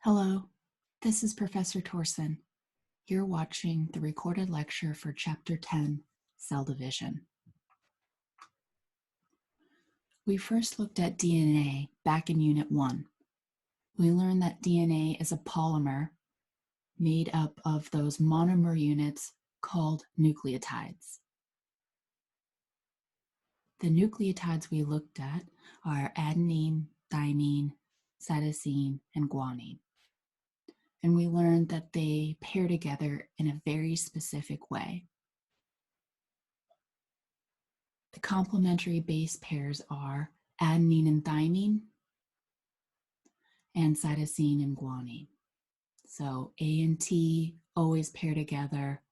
Hello, this is Professor Torsen. You're watching the recorded lecture for Chapter 10, Cell Division. We first looked at DNA back in Unit 1. We learned that DNA is a polymer made up of those monomer units called nucleotides. The nucleotides we looked at are adenine, thymine, cytosine, and guanine. And we learned that they pair together in a very specific way. The complementary base pairs are adenine and thymine and cytosine and guanine. So A and T always pair together,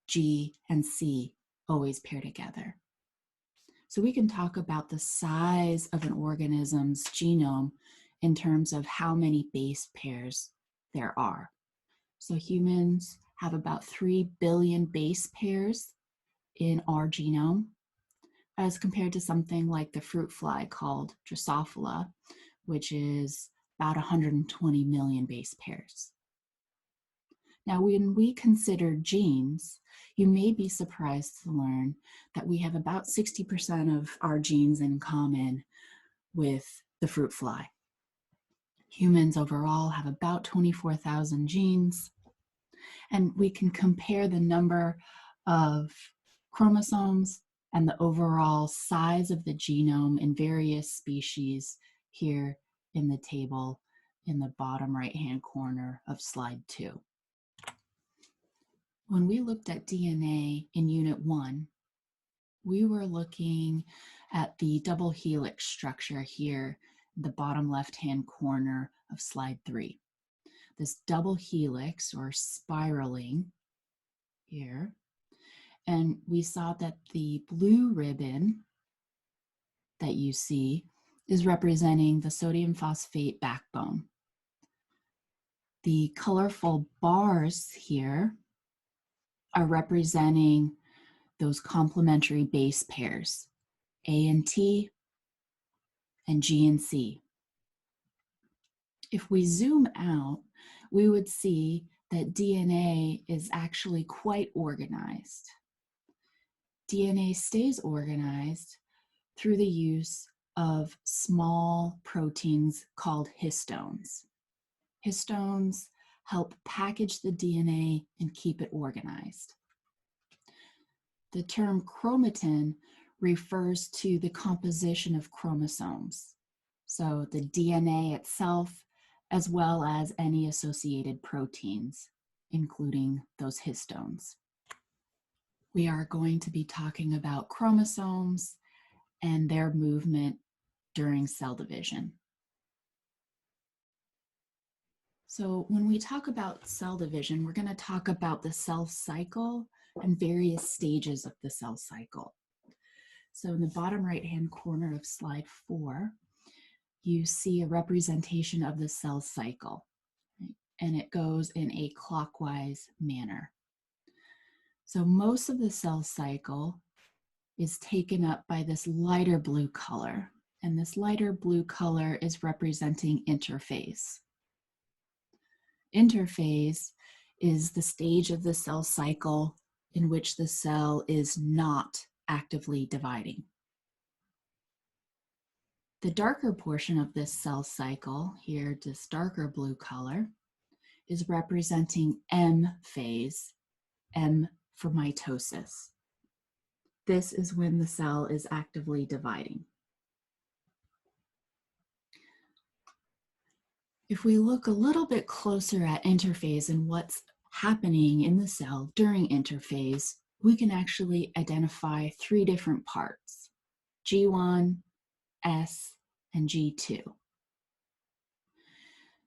G and C always pair together. So we can talk about the size of an organism's genome in terms of how many base pairs there are. So humans have about 3 billion base pairs in our genome, as compared to something like the fruit fly called Drosophila, which is about 120 million base pairs. Now, when we consider genes, you may be surprised to learn that we have about 60% of our genes in common with the fruit fly. Humans overall have about 24,000 genes, and we can compare the number of chromosomes and the overall size of the genome in various species here in the table in the bottom right-hand corner of slide 2. When we looked at DNA in Unit 1, we were looking at the double helix structure here in the bottom left-hand corner of slide 3. This double helix or spiraling here, and we saw that the blue ribbon that you see is representing the sodium phosphate backbone. The colorful bars here are representing those complementary base pairs, A and T and G and C. If we zoom out, we would see that DNA is actually quite organized. DNA stays organized through the use of small proteins called histones. Histones help package the DNA and keep it organized. The term chromatin refers to the composition of chromosomes, so the DNA itself, as well as any associated proteins, including those histones. We are going to be talking about chromosomes and their movement during cell division. So when we talk about cell division, we're going to talk about the cell cycle and various stages of the cell cycle. So in the bottom right-hand corner of slide 4, you see a representation of the cell cycle, right? And it goes in a clockwise manner. So most of the cell cycle is taken up by this lighter blue color, and this lighter blue color is representing interphase. Interphase is the stage of the cell cycle in which the cell is not actively dividing. The darker portion of this cell cycle, here this darker blue color, is representing M phase, M for mitosis. This is when the cell is actively dividing. If we look a little bit closer at interphase and what's happening in the cell during interphase, we can actually identify 3 different parts: G1, S, and G2.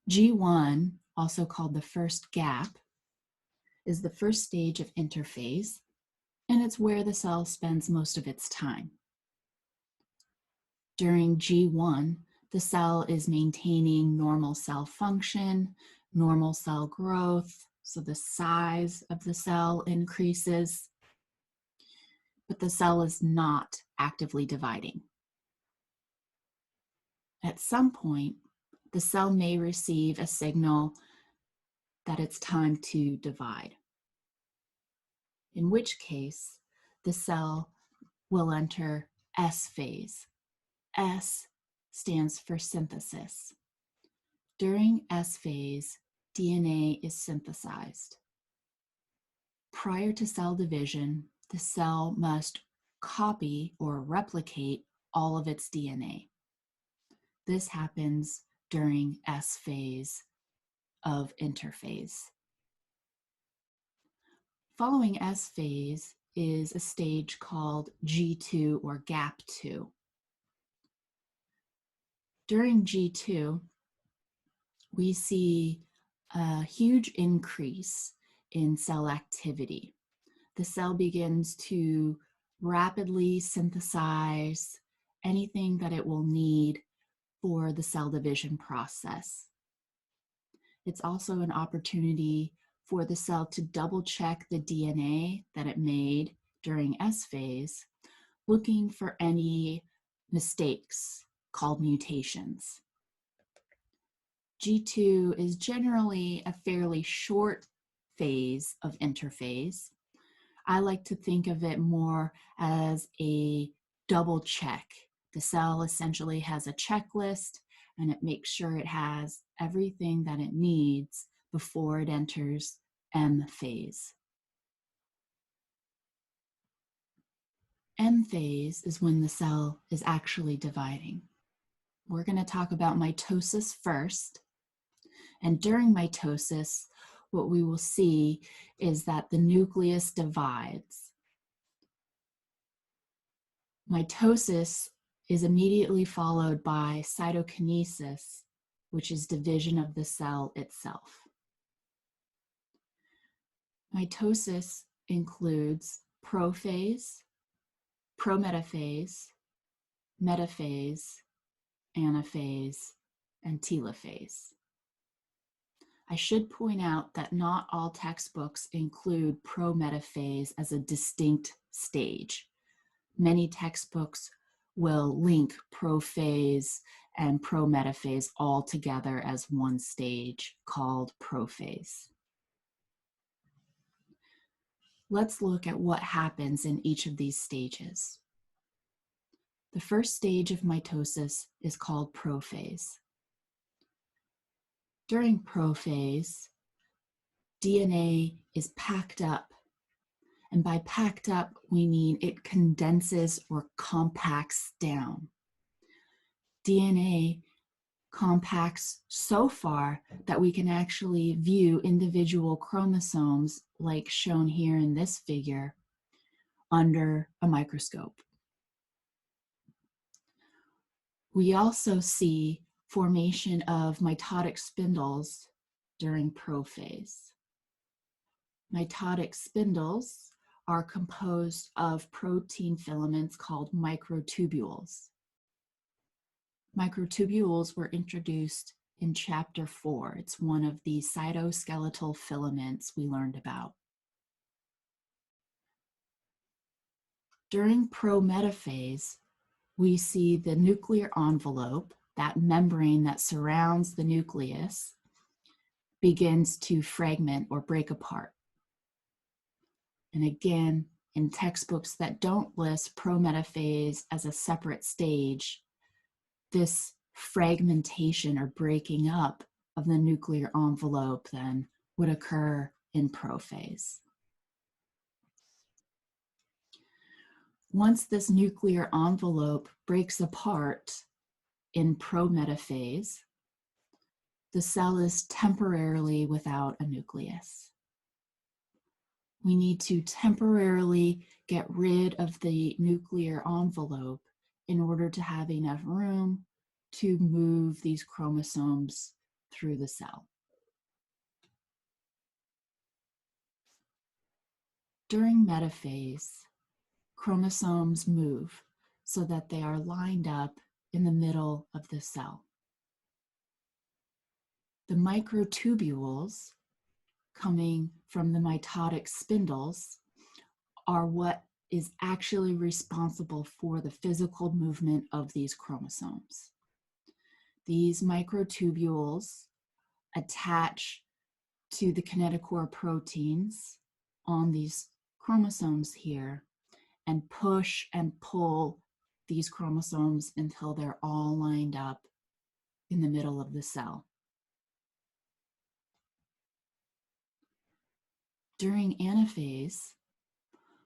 G1, also called the first gap, is the first stage of interphase, and it's where the cell spends most of its time. During G1, the cell is maintaining normal cell function, normal cell growth, so the size of the cell increases, but the cell is not actively dividing. At some point, the cell may receive a signal that it's time to divide, in which case the cell will enter S phase. S stands for synthesis. During S phase, DNA is synthesized. Prior to cell division, the cell must copy or replicate all of its DNA. This happens during S phase of interphase. Following S phase is a stage called G2 or gap 2. During G2, we see a huge increase in cell activity. The cell begins to rapidly synthesize anything that it will need for the cell division process. It's also an opportunity for the cell to double check the DNA that it made during S phase, looking for any mistakes called mutations. G2 is generally a fairly short phase of interphase. I like to think of it more as a double check. The cell essentially has a checklist and it makes sure it has everything that it needs before it enters M phase. M phase is when the cell is actually dividing. We're going to talk about mitosis first. And during mitosis, what we will see is that the nucleus divides. Mitosis is immediately followed by cytokinesis, which is division of the cell itself. Mitosis includes prophase, prometaphase, metaphase, anaphase, and telophase. I should point out that not all textbooks include prometaphase as a distinct stage. Many textbooks will link prophase and prometaphase all together as one stage called prophase. Let's look at what happens in each of these stages. The first stage of mitosis is called prophase. During prophase, DNA is packed up. And by packed up, we mean it condenses or compacts down. DNA compacts so far that we can actually view individual chromosomes, like shown here in this figure, under a microscope. We also see formation of mitotic spindles during prophase. Mitotic spindles are composed of protein filaments called microtubules. Microtubules were introduced in chapter 4. It's one of the cytoskeletal filaments we learned about. During prometaphase, we see the nuclear envelope, that membrane that surrounds the nucleus, begins to fragment or break apart. And again, in textbooks that don't list prometaphase as a separate stage, this fragmentation or breaking up of the nuclear envelope then would occur in prophase. Once this nuclear envelope breaks apart in prometaphase, the cell is temporarily without a nucleus. We need to temporarily get rid of the nuclear envelope in order to have enough room to move these chromosomes through the cell. During metaphase, chromosomes move so that they are lined up in the middle of the cell. The microtubules coming from the mitotic spindles are what is actually responsible for the physical movement of these chromosomes. these microtubules attach to the kinetochore proteins on these chromosomes here and push and pull these chromosomes until they're all lined up in the middle of the cell. During anaphase,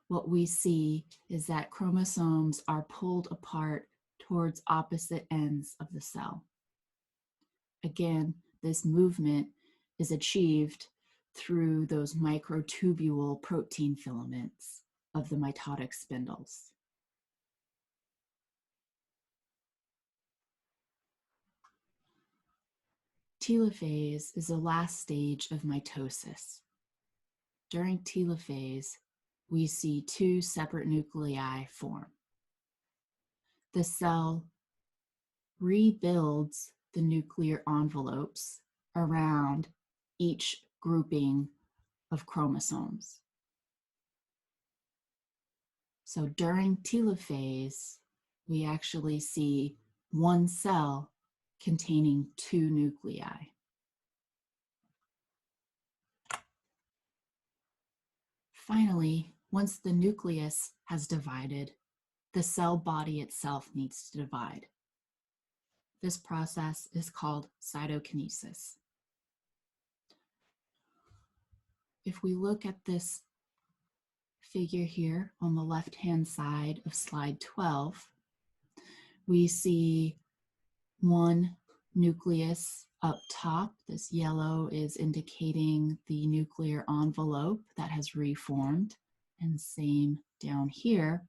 what we see is that chromosomes are pulled apart towards opposite ends of the cell. Again, this movement is achieved through those microtubule protein filaments of the mitotic spindles. Telophase is the last stage of mitosis. During telophase, we see two separate nuclei form. The cell rebuilds the nuclear envelopes around each grouping of chromosomes. So during telophase, we actually see one cell containing two nuclei. Finally, once the nucleus has divided, the cell body itself needs to divide. This process is called cytokinesis. If we look at this figure here on the left-hand side of slide 12, we see one nucleus up top. This yellow is indicating the nuclear envelope that has reformed, and same down here.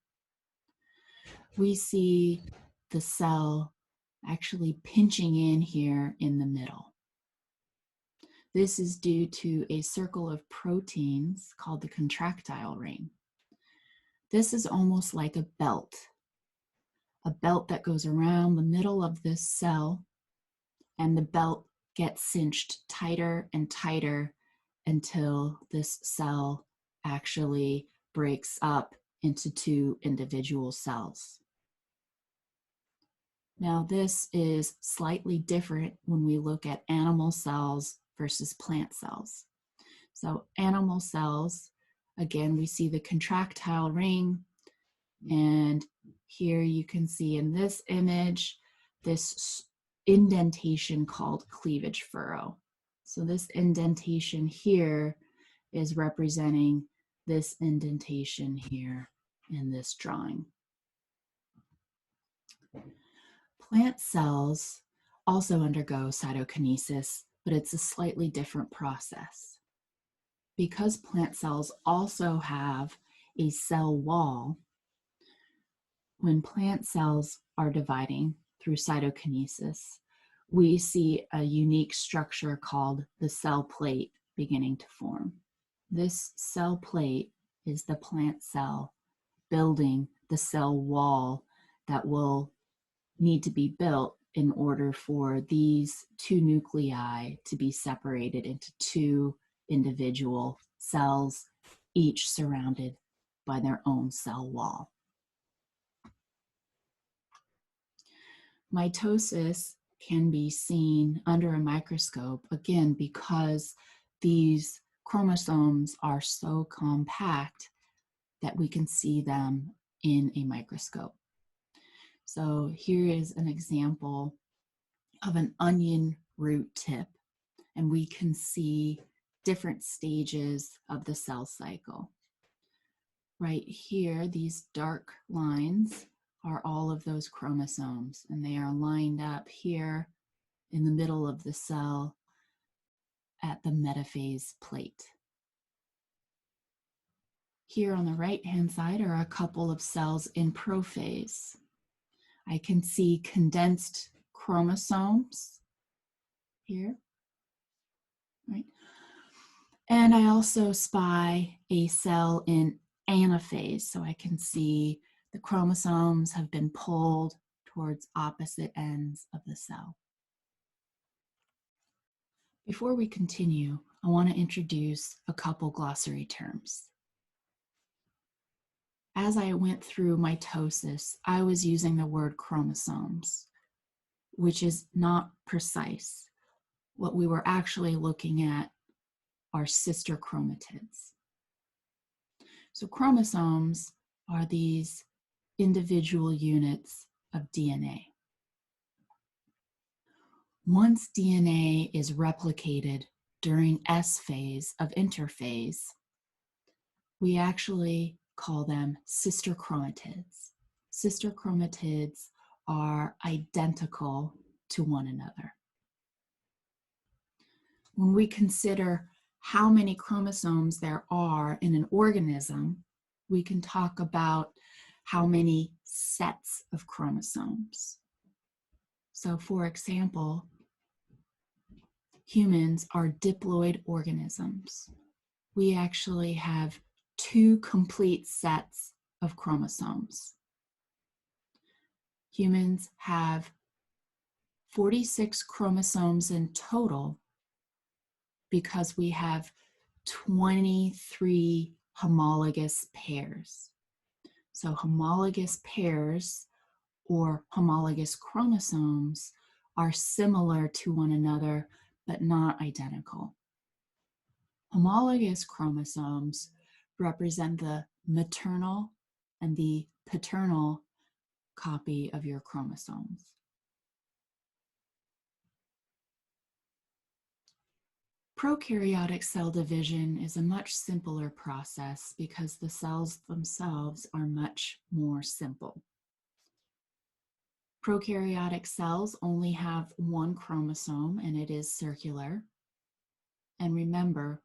We see the cell actually pinching in here in the middle. This is due to a circle of proteins called the contractile ring. This is almost like a belt that goes around the middle of this cell, and the belt gets cinched tighter and tighter until this cell actually breaks up into two individual cells. Now, this is slightly different when we look at animal cells versus plant cells. So animal cells, again, we see the contractile ring, and here you can see in this image, this indentation called cleavage furrow. So this indentation here is representing this indentation here in this drawing. Plant cells also undergo cytokinesis, but it's a slightly different process. Because plant cells also have a cell wall, when plant cells are dividing through cytokinesis, we see a unique structure called the cell plate beginning to form. This cell plate is the plant cell building the cell wall that will need to be built in order for these two nuclei to be separated into two individual cells, each surrounded by their own cell wall. Mitosis can be seen under a microscope, again, because these chromosomes are so compact that we can see them in a microscope. So here is an example of an onion root tip, and we can see different stages of the cell cycle. Right here, these dark lines are all of those chromosomes, and they are lined up here in the middle of the cell at the metaphase plate. Here on the right-hand side are a couple of cells in prophase. I can see condensed chromosomes here, right? And I also spy a cell in anaphase, so I can see the chromosomes have been pulled towards opposite ends of the cell. Before we continue, I want to introduce a couple glossary terms. As I went through mitosis, I was using the word chromosomes. which is not precise. What we were actually looking at are sister chromatids. So chromosomes are these individual units of DNA. Once DNA is replicated during S phase of interphase, we actually call them sister chromatids. Sister chromatids are identical to one another. When we consider how many chromosomes there are in an organism, we can talk about how many sets of chromosomes. So, for example, humans are diploid organisms. We actually have 2 complete sets of chromosomes. Humans have 46 chromosomes in total because we have 23 homologous pairs. So homologous pairs or homologous chromosomes are similar to one another, but not identical. Homologous chromosomes represent the maternal and the paternal copy of your chromosomes. Prokaryotic cell division is a much simpler process because the cells themselves are much more simple. Prokaryotic cells only have 1 chromosome and it is circular. And remember,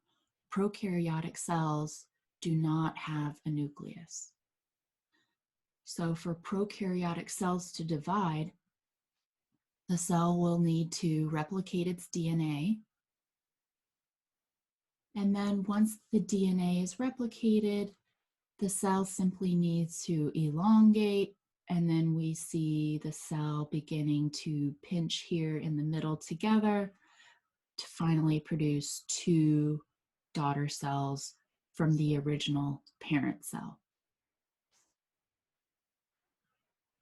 prokaryotic cells do not have a nucleus. So for prokaryotic cells to divide, the cell will need to replicate its DNA. And then once the DNA is replicated, the cell simply needs to elongate, and then we see the cell beginning to pinch here in the middle together to finally produce 2 daughter cells from the original parent cell.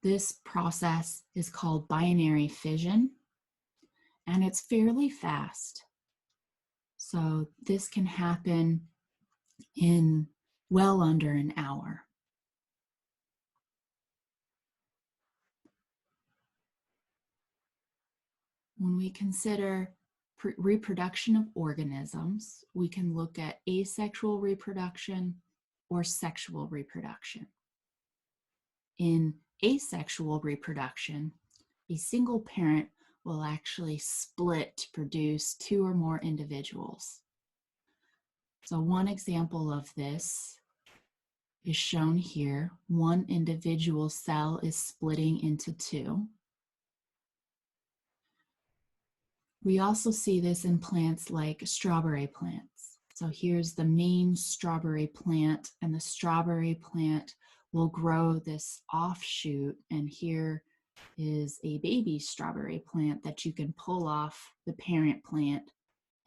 This process is called binary fission, and it's fairly fast. So this can happen in well under an hour. When we consider reproduction of organisms, we can look at asexual reproduction or sexual reproduction. In asexual reproduction, a single parent will actually split to produce 2 or more individuals. So one example of this is shown here. One individual cell is splitting into 2. We also see this in plants like strawberry plants. So here's the main strawberry plant, and the strawberry plant will grow this offshoot, and here is a baby strawberry plant that you can pull off the parent plant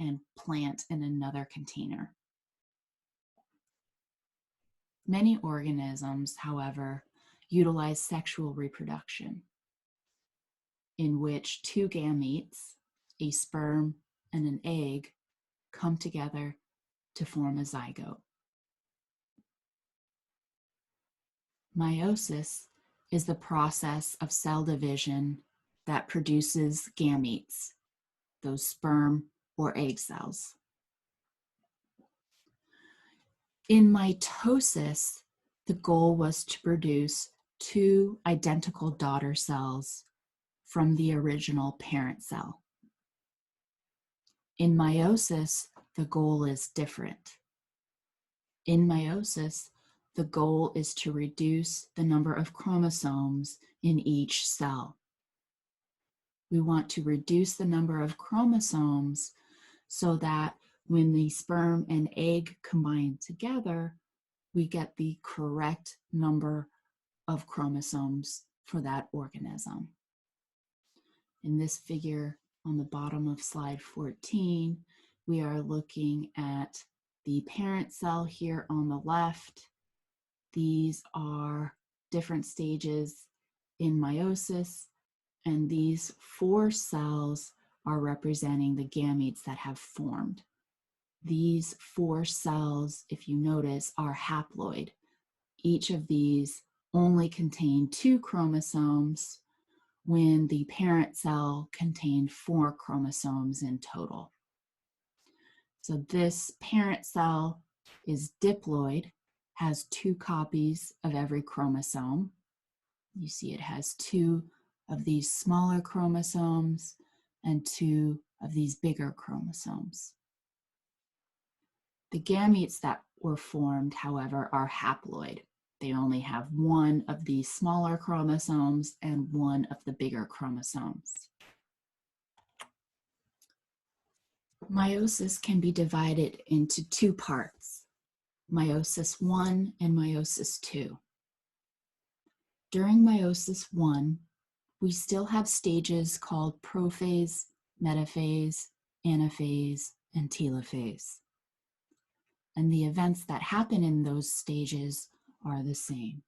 and plant in another container. Many organisms, however, utilize sexual reproduction, in which 2 gametes, a sperm and an egg, come together to form a zygote. Meiosis is the process of cell division that produces gametes, those sperm or egg cells. In mitosis, the goal was to produce 2 identical daughter cells from the original parent cell. In meiosis, the goal is different. In meiosis, the goal is to reduce the number of chromosomes in each cell. We want to reduce the number of chromosomes so that when the sperm and egg combine together, we get the correct number of chromosomes for that organism. In this figure on the bottom of slide 14, we are looking at the parent cell here on the left. These are different stages in meiosis, And these 4 cells are representing the gametes that have formed. These 4 cells, if you notice, are haploid. Each of these only contain 2 chromosomes when the parent cell contained 4 chromosomes in total. So this parent cell is diploid, has 2 copies of every chromosome. You see it has 2 of these smaller chromosomes and 2 of these bigger chromosomes. The gametes that were formed, however, are haploid. They only have 1 of these smaller chromosomes and 1 of the bigger chromosomes. Meiosis can be divided into 2 parts, meiosis 1 and meiosis 2. During meiosis 1, we still have stages called prophase, metaphase, anaphase, and telophase. And the events that happen in those stages are the same.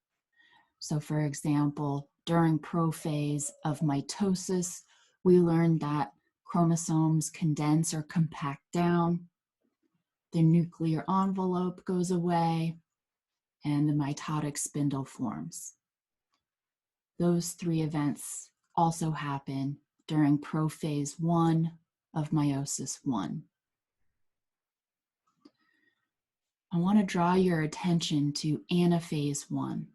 So for example, during prophase of mitosis, we learned that chromosomes condense or compact down, the nuclear envelope goes away, and the mitotic spindle forms. Those 3 events also happen during prophase 1 of meiosis 1. I want to draw your attention to anaphase 1.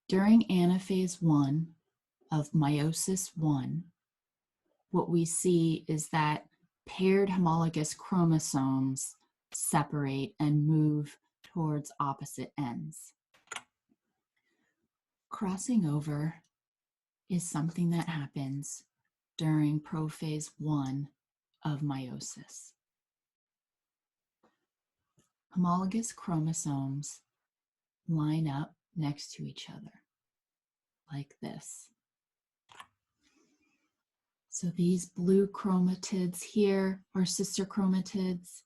During anaphase 1 of meiosis 1, what we see is that paired homologous chromosomes separate and move towards opposite ends. Crossing over is something that happens during prophase 1 of meiosis. Homologous chromosomes line up next to each other, like this. So these blue chromatids here are sister chromatids,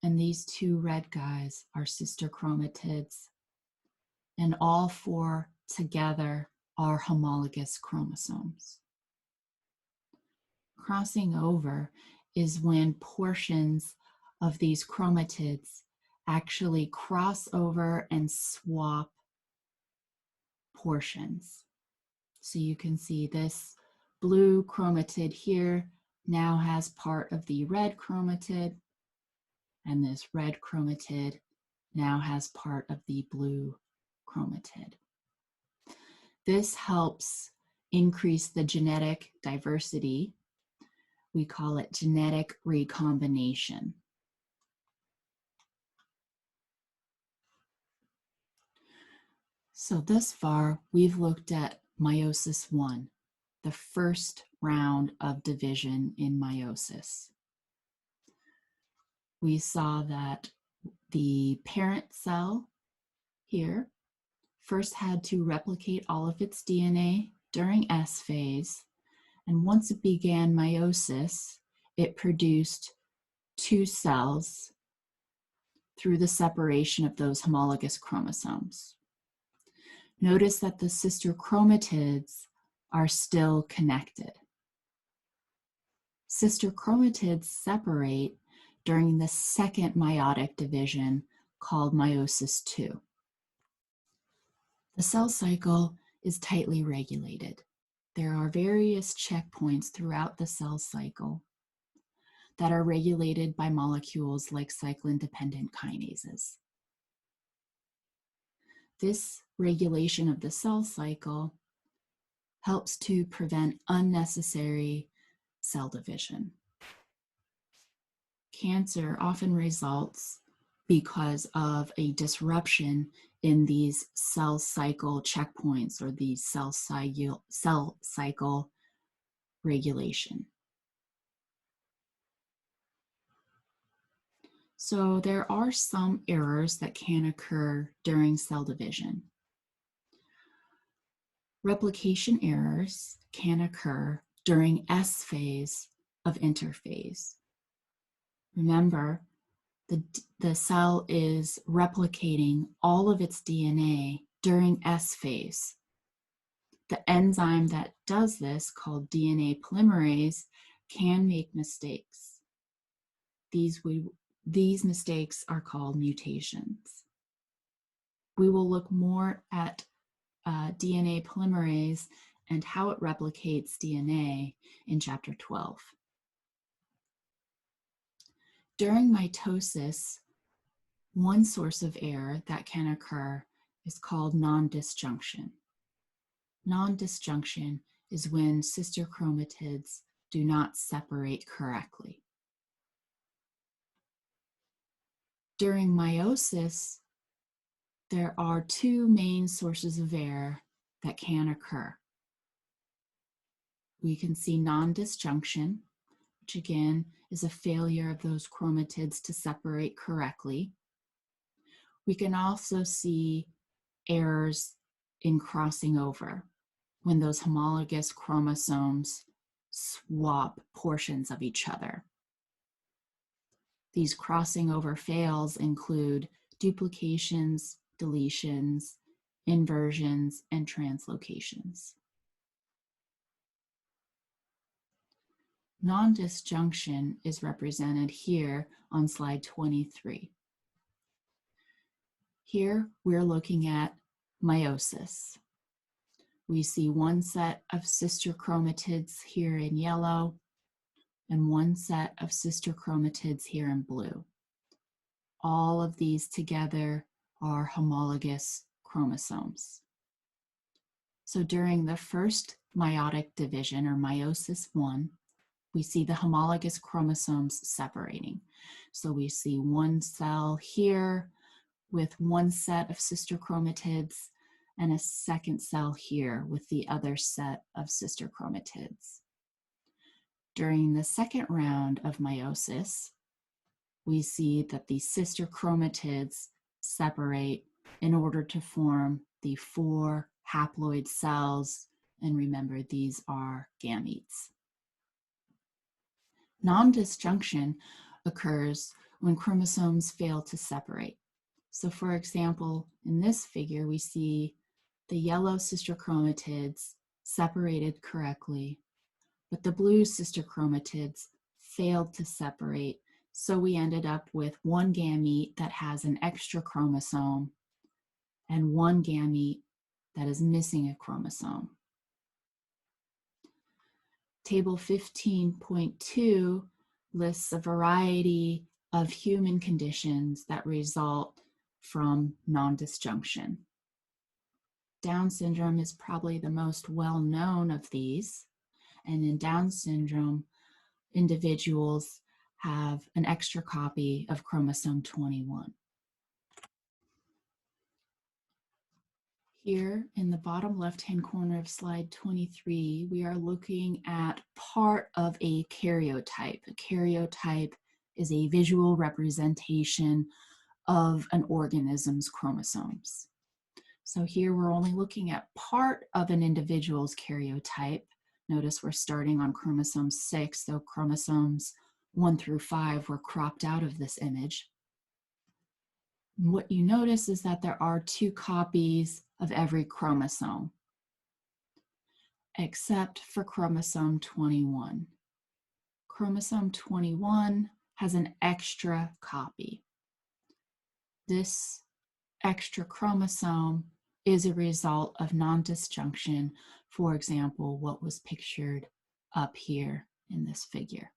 and these 2 red guys are sister chromatids, and all 4 together are homologous chromosomes. Crossing over is when portions of these chromatids actually cross over and swap portions. So you can see this blue chromatid here now has part of the red chromatid, and this red chromatid now has part of the blue chromatid. This helps increase the genetic diversity. We call it genetic recombination. So thus far, we've looked at meiosis 1, the first round of division in meiosis. We saw that the parent cell here first had to replicate all of its DNA during S phase, and once it began meiosis, it produced 2 cells through the separation of those homologous chromosomes. Notice that the sister chromatids are still connected. Sister chromatids separate during the second meiotic division called meiosis 2. The cell cycle is tightly regulated. There are various checkpoints throughout the cell cycle that are regulated by molecules like cyclin-dependent kinases. This regulation of the cell cycle helps to prevent unnecessary cell division. Cancer often results because of a disruption in these cell cycle checkpoints or the cell cycle regulation. So there are some errors that can occur during cell division. Replication errors can occur during S phase of interphase. Remember, the cell is replicating all of its DNA during S phase. The enzyme that does this, called DNA polymerase, can make mistakes. These mistakes are called mutations. We will look more at DNA polymerase and how it replicates DNA in chapter 12. During mitosis, one source of error that can occur is called non-disjunction. Non-disjunction is when sister chromatids do not separate correctly. During meiosis, there are two main sources of error that can occur. We can see non-disjunction, which again is a failure of those chromatids to separate correctly. We can also see errors in crossing over, when those homologous chromosomes swap portions of each other. These crossing over fails include duplications, deletions, inversions, and translocations. Non-disjunction is represented here on slide 23. Here we're looking at meiosis. We see one set of sister chromatids here in yellow and one set of sister chromatids here in blue. All of these together are homologous chromosomes. So during the first meiotic division, or meiosis 1, we see the homologous chromosomes separating. So we see one cell here with one set of sister chromatids and a second cell here with the other set of sister chromatids. During the second round of meiosis, we see that the sister chromatids separate in order to form the 4 haploid cells, and remember, these are gametes. Non-disjunction occurs when chromosomes fail to separate. So for example, in this figure, we see the yellow sister chromatids separated correctly, but the blue sister chromatids failed to separate. So we ended up with one gamete that has an extra chromosome and one gamete that is missing a chromosome. Table 15.2 lists a variety of human conditions that result from non-disjunction. Down syndrome is probably the most well-known of these, and in Down syndrome, individuals have an extra copy of chromosome 21. Here in the bottom left-hand corner of slide 23, we are looking at part of a karyotype. A karyotype is a visual representation of an organism's chromosomes. So here we're only looking at part of an individual's karyotype. Notice we're starting on chromosome 6, so chromosomes 1 through 5 were cropped out of this image. What you notice is that there are 2 copies of every chromosome, except for chromosome 21. Chromosome 21 has an extra copy. This extra chromosome is a result of non-disjunction, for example, what was pictured up here in this figure.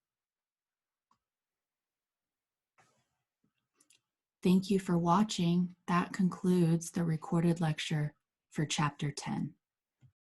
Thank you for watching. That concludes the recorded lecture for Chapter 10.